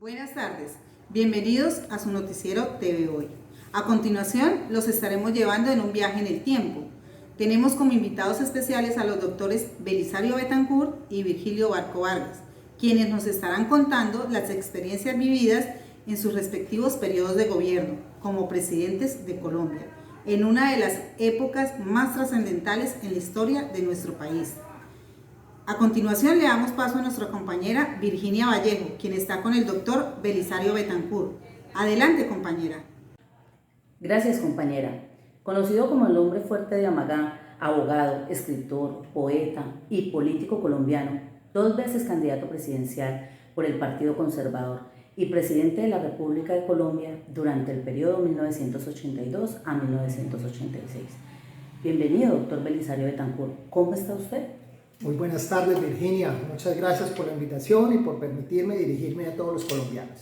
Buenas tardes, bienvenidos a su noticiero TV Hoy. A continuación, los estaremos llevando en un viaje en el tiempo. Tenemos como invitados especiales a los doctores Belisario Betancur y Virgilio Barco Vargas, quienes nos estarán contando las experiencias vividas en sus respectivos periodos de gobierno como presidentes de Colombia, en una de las épocas más trascendentales en la historia de nuestro país. A continuación le damos paso a nuestra compañera Virginia Vallejo, quien está con el doctor Belisario Betancur. Adelante, compañera. Gracias, compañera. Conocido como el hombre fuerte de Amagá, abogado, escritor, poeta y político colombiano, 2 veces candidato presidencial por el Partido Conservador y presidente de la República de Colombia durante el periodo 1982 a 1986. Bienvenido, doctor Belisario Betancur. ¿Cómo está usted? Muy buenas tardes, Virginia. Muchas gracias por la invitación y por permitirme dirigirme a todos los colombianos.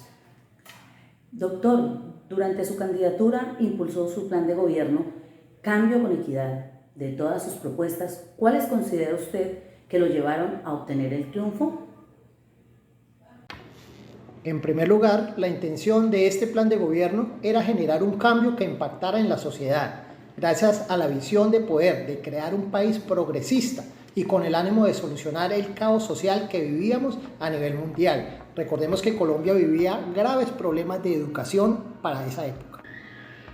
Doctor, durante su candidatura impulsó su plan de gobierno Cambio con Equidad. De todas sus propuestas, ¿cuáles considera usted que lo llevaron a obtener el triunfo? En primer lugar, la intención de este plan de gobierno era generar un cambio que impactara en la sociedad, gracias a la visión de poder de crear un país progresista y con el ánimo de solucionar el caos social que vivíamos a nivel mundial. Recordemos que Colombia vivía graves problemas de educación para esa época.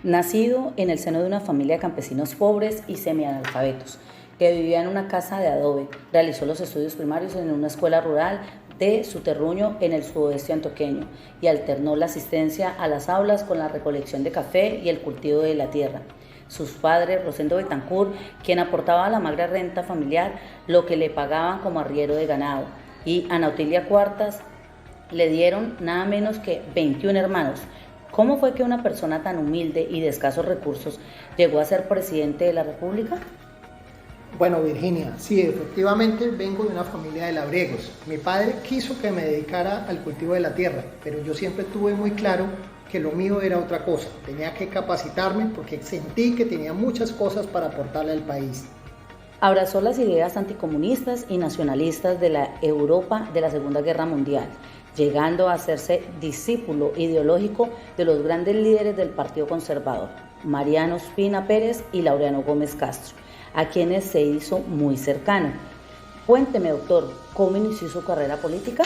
Nacido en el seno de una familia de campesinos pobres y semianalfabetos, que vivía en una casa de adobe, realizó los estudios primarios en una escuela rural de su terruño en el sudoeste antioqueño y alternó la asistencia a las aulas con la recolección de café y el cultivo de la tierra. Sus padres, Rosendo Betancur, quien aportaba a la magra renta familiar lo que le pagaban como arriero de ganado, y Ana Otilia Cuartas, le dieron nada menos que 21 hermanos. ¿Cómo fue que una persona tan humilde y de escasos recursos llegó a ser presidente de la República? Bueno, Virginia, sí, efectivamente vengo de una familia de labriegos. Mi padre quiso que me dedicara al cultivo de la tierra, pero yo siempre tuve muy claro que lo mío era otra cosa. Tenía que capacitarme porque sentí que tenía muchas cosas para aportarle al país. Abrazó las ideas anticomunistas y nacionalistas de la Europa de la Segunda Guerra Mundial, llegando a hacerse discípulo ideológico de los grandes líderes del Partido Conservador, Mariano Ospina Pérez y Laureano Gómez Castro, a quienes se hizo muy cercano. Cuénteme, doctor, ¿cómo inició su carrera política?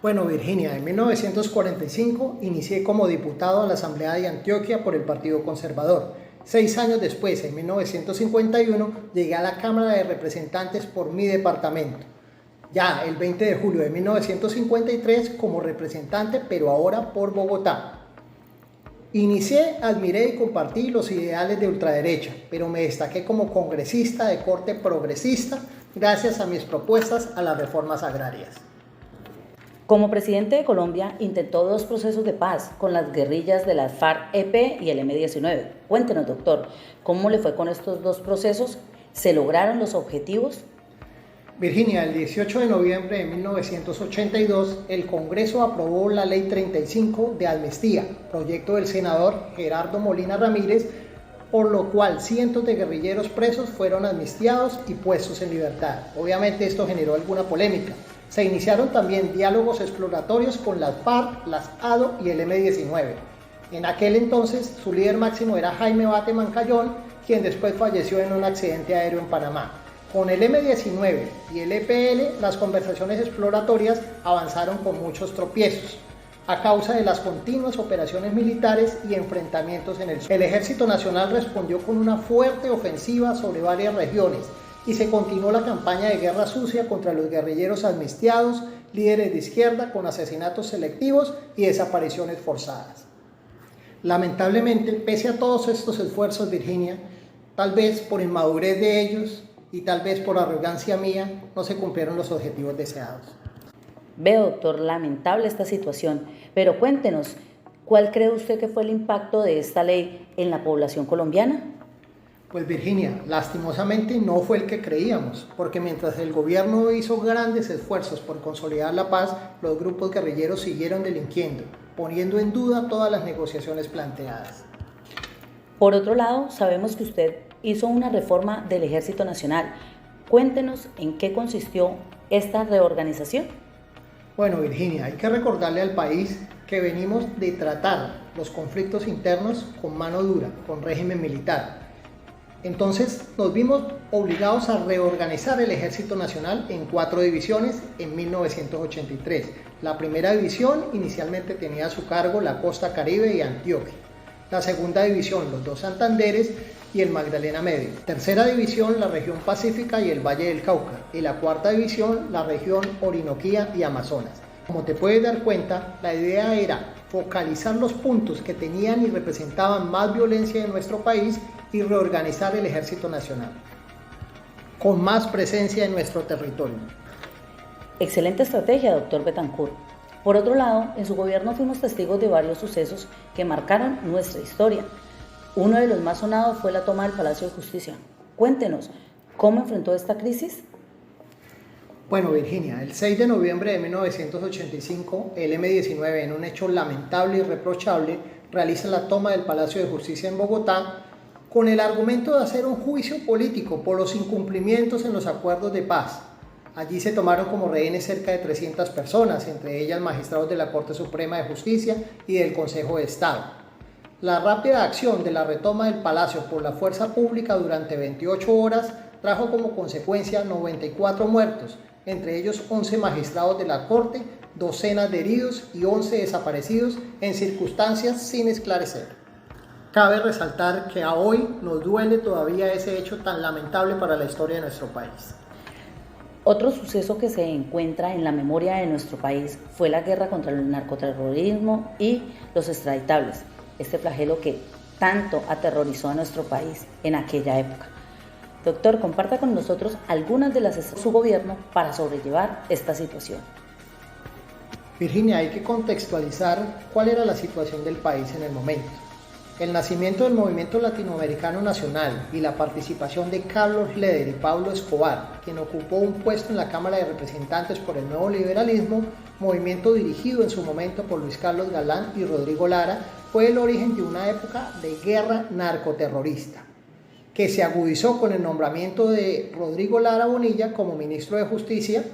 Bueno, Virginia, en 1945 inicié como diputado a la Asamblea de Antioquia por el Partido Conservador. 6 años después, en 1951, llegué a la Cámara de Representantes por mi departamento. Ya el 20 de julio de 1953 como representante, pero ahora por Bogotá. Inicié, admiré y compartí los ideales de ultraderecha, pero me destaqué como congresista de corte progresista gracias a mis propuestas a las reformas agrarias. Como presidente de Colombia, intentó 2 procesos de paz con las guerrillas de las FARC-EP y el M-19. Cuéntenos, doctor, ¿cómo le fue con estos 2 procesos? ¿Se lograron los objetivos? Virginia, el 18 de noviembre de 1982, el Congreso aprobó la Ley 35 de Amnistía, proyecto del senador Gerardo Molina Ramírez, por lo cual cientos de guerrilleros presos fueron amnistiados y puestos en libertad. Obviamente esto generó alguna polémica. Se iniciaron también diálogos exploratorios con las FARC, las ADO y el M-19. En aquel entonces su líder máximo era Jaime Bate Mancayón, quien después falleció en un accidente aéreo en Panamá. Con el M-19 y el EPL, las conversaciones exploratorias avanzaron con muchos tropiezos, a causa de las continuas operaciones militares y enfrentamientos en el sur. El Ejército Nacional respondió con una fuerte ofensiva sobre varias regiones y se continuó la campaña de guerra sucia contra los guerrilleros amnistiados, líderes de izquierda con asesinatos selectivos y desapariciones forzadas. Lamentablemente, pese a todos estos esfuerzos, Virginia, tal vez por inmadurez de ellos y tal vez por arrogancia mía, no se cumplieron los objetivos deseados. Veo, doctor, lamentable esta situación, pero cuéntenos, ¿cuál cree usted que fue el impacto de esta ley en la población colombiana? Pues Virginia, lastimosamente no fue el que creíamos, porque mientras el gobierno hizo grandes esfuerzos por consolidar la paz, los grupos guerrilleros siguieron delinquiendo, poniendo en duda todas las negociaciones planteadas. Por otro lado, sabemos que usted hizo una reforma del Ejército Nacional. Cuéntenos en qué consistió esta reorganización. Bueno, Virginia, hay que recordarle al país que venimos de tratar los conflictos internos con mano dura, con régimen militar. Entonces nos vimos obligados a reorganizar el Ejército Nacional en 4 divisiones en 1983. La primera división inicialmente tenía a su cargo la costa Caribe y Antioquia. La segunda división, los 2 Santanderes y el Magdalena Medio. Tercera división, la región Pacífica y el Valle del Cauca. Y la cuarta división, la región Orinoquía y Amazonas. Como te puedes dar cuenta, la idea era focalizar los puntos que tenían y representaban más violencia en nuestro país y reorganizar el Ejército Nacional, con más presencia en nuestro territorio. Excelente estrategia, doctor Betancourt. Por otro lado, en su gobierno fuimos testigos de varios sucesos que marcaron nuestra historia. Uno de los más sonados fue la toma del Palacio de Justicia. Cuéntenos, ¿cómo enfrentó esta crisis? Bueno, Virginia, el 6 de noviembre de 1985, el M-19, en un hecho lamentable y reprochable, realiza la toma del Palacio de Justicia en Bogotá con el argumento de hacer un juicio político por los incumplimientos en los acuerdos de paz. Allí se tomaron como rehenes cerca de 300 personas, entre ellas magistrados de la Corte Suprema de Justicia y del Consejo de Estado. La rápida acción de la retoma del Palacio por la fuerza pública durante 28 horas trajo como consecuencia 94 muertos, entre ellos 11 magistrados de la Corte, docenas de heridos y 11 desaparecidos en circunstancias sin esclarecer. Cabe resaltar que a hoy nos duele todavía ese hecho tan lamentable para la historia de nuestro país. Otro suceso que se encuentra en la memoria de nuestro país fue la guerra contra el narcoterrorismo y los extraditables, este flagelo que tanto aterrorizó a nuestro país en aquella época. Doctor, comparta con nosotros algunas de las de su gobierno para sobrellevar esta situación. Virginia, hay que contextualizar cuál era la situación del país en el momento. El nacimiento del Movimiento Latinoamericano Nacional y la participación de Carlos Leder y Pablo Escobar, quien ocupó un puesto en la Cámara de Representantes por el Nuevo Liberalismo, movimiento dirigido en su momento por Luis Carlos Galán y Rodrigo Lara, fue el origen de una época de guerra narcoterrorista, que se agudizó con el nombramiento de Rodrigo Lara Bonilla como ministro de Justicia.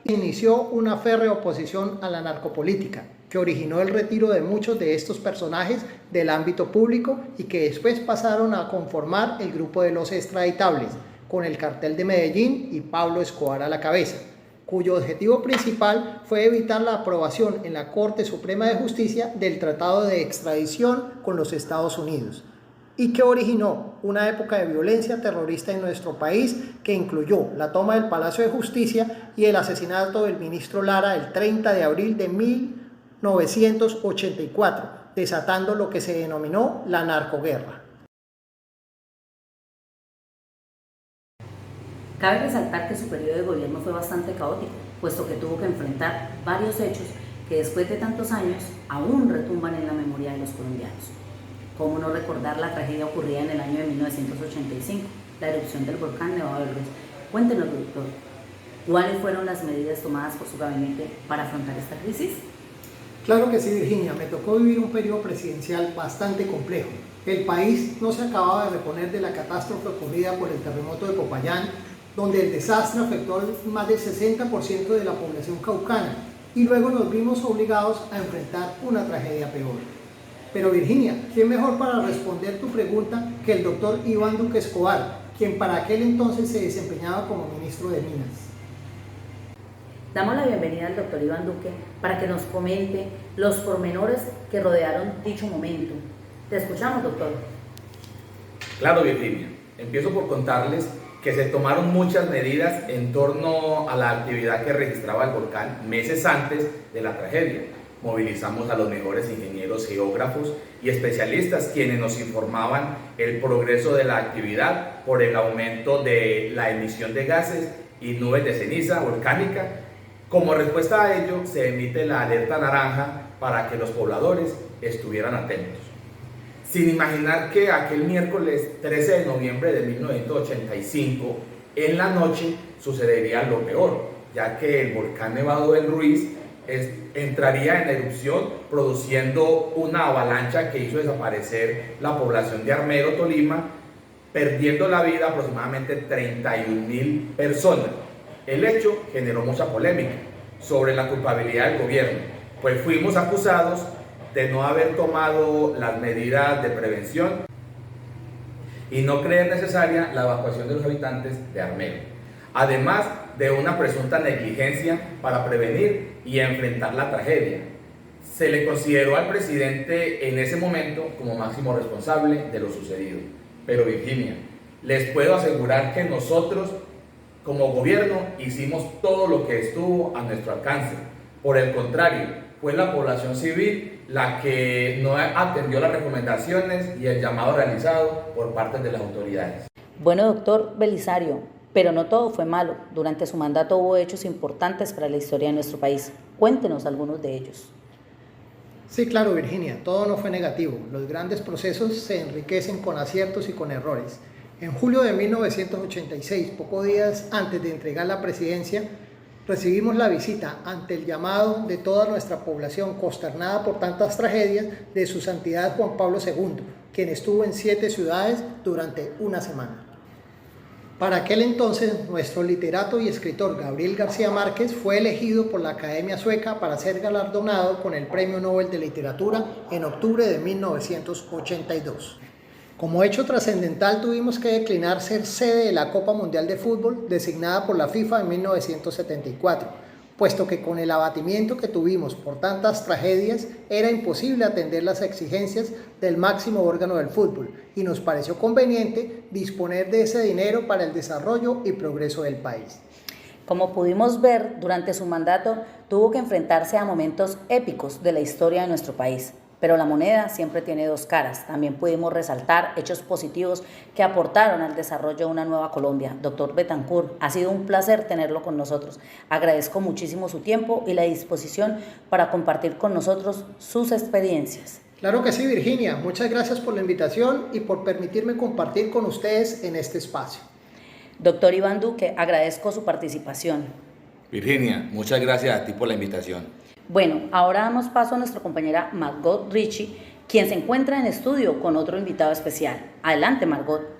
Inició una férrea oposición a la narcopolítica, que originó el retiro de muchos de estos personajes del ámbito público y que después pasaron a conformar el grupo de los extraditables, con el cartel de Medellín y Pablo Escobar a la cabeza, cuyo objetivo principal fue evitar la aprobación en la Corte Suprema de Justicia del Tratado de Extradición con los Estados Unidos, y que originó una época de violencia terrorista en nuestro país que incluyó la toma del Palacio de Justicia y el asesinato del ministro Lara el 30 de abril de 1984, desatando lo que se denominó la narcoguerra. Cabe resaltar que su periodo de gobierno fue bastante caótico, puesto que tuvo que enfrentar varios hechos que después de tantos años aún retumban en la memoria de los colombianos. ¿Cómo no recordar la tragedia ocurrida en el año de 1985, la erupción del volcán Nevado del Ruiz? Cuéntenos, doctor, ¿cuáles fueron las medidas tomadas por su gabinete para afrontar esta crisis? Claro que sí, Virginia, me tocó vivir un periodo presidencial bastante complejo. El país no se acababa de reponer de la catástrofe ocurrida por el terremoto de Popayán, donde el desastre afectó a más del 60% de la población caucana, y luego nos vimos obligados a enfrentar una tragedia peor. Pero Virginia, ¿quién mejor para responder tu pregunta que el doctor Iván Duque Escobar, quien para aquel entonces se desempeñaba como ministro de Minas? Damos la bienvenida al doctor Iván Duque para que nos comente los pormenores que rodearon dicho momento. Te escuchamos, doctor. Claro, Virginia. Empiezo por contarles que se tomaron muchas medidas en torno a la actividad que registraba el volcán meses antes de la tragedia. Movilizamos a los mejores ingenieros, geógrafos y especialistas quienes nos informaban el progreso de la actividad por el aumento de la emisión de gases y nubes de ceniza volcánica. Como respuesta a ello, se emite la alerta naranja para que los pobladores estuvieran atentos. Sin imaginar que aquel miércoles 13 de noviembre de 1985, en la noche, sucedería lo peor, ya que el volcán Nevado del Ruiz entraría en erupción, produciendo una avalancha que hizo desaparecer la población de Armero, Tolima, perdiendo la vida aproximadamente 31.000 personas. El hecho generó mucha polémica, sobre la culpabilidad del gobierno, pues fuimos acusados de no haber tomado las medidas de prevención y no creer necesaria la evacuación de los habitantes de Armero, además de una presunta negligencia para prevenir y enfrentar la tragedia. Se le consideró al presidente en ese momento como máximo responsable de lo sucedido. Pero Virginia, les puedo asegurar que nosotros como gobierno hicimos todo lo que estuvo a nuestro alcance. Por el contrario, fue la población civil la que no atendió las recomendaciones y el llamado realizado por parte de las autoridades. Bueno, doctor Belisario, pero no todo fue malo. Durante su mandato hubo hechos importantes para la historia de nuestro país. Cuéntenos algunos de ellos. Sí, claro, Virginia, todo no fue negativo. Los grandes procesos se enriquecen con aciertos y con errores. En julio de 1986, pocos días antes de entregar la presidencia, recibimos la visita ante el llamado de toda nuestra población consternada por tantas tragedias de su santidad Juan Pablo II, quien estuvo en 7 ciudades durante una semana. Para aquel entonces, nuestro literato y escritor Gabriel García Márquez fue elegido por la Academia Sueca para ser galardonado con el Premio Nobel de Literatura en octubre de 1982. Como hecho trascendental, tuvimos que declinar ser sede de la Copa Mundial de Fútbol designada por la FIFA en 1974, puesto que con el abatimiento que tuvimos por tantas tragedias era imposible atender las exigencias del máximo órgano del fútbol y nos pareció conveniente disponer de ese dinero para el desarrollo y progreso del país. Como pudimos ver, durante su mandato tuvo que enfrentarse a momentos épicos de la historia de nuestro país. Pero la moneda siempre tiene dos caras. También pudimos resaltar hechos positivos que aportaron al desarrollo de una nueva Colombia. Doctor Bethancourt, ha sido un placer tenerlo con nosotros. Agradezco muchísimo su tiempo y la disposición para compartir con nosotros sus experiencias. Claro que sí, Virginia. Muchas gracias por la invitación y por permitirme compartir con ustedes en este espacio. Doctor Iván Duque, agradezco su participación. Virginia, muchas gracias a ti por la invitación. Bueno, ahora damos paso a nuestra compañera Margot Richie, quien se encuentra en estudio con otro invitado especial. Adelante, Margot.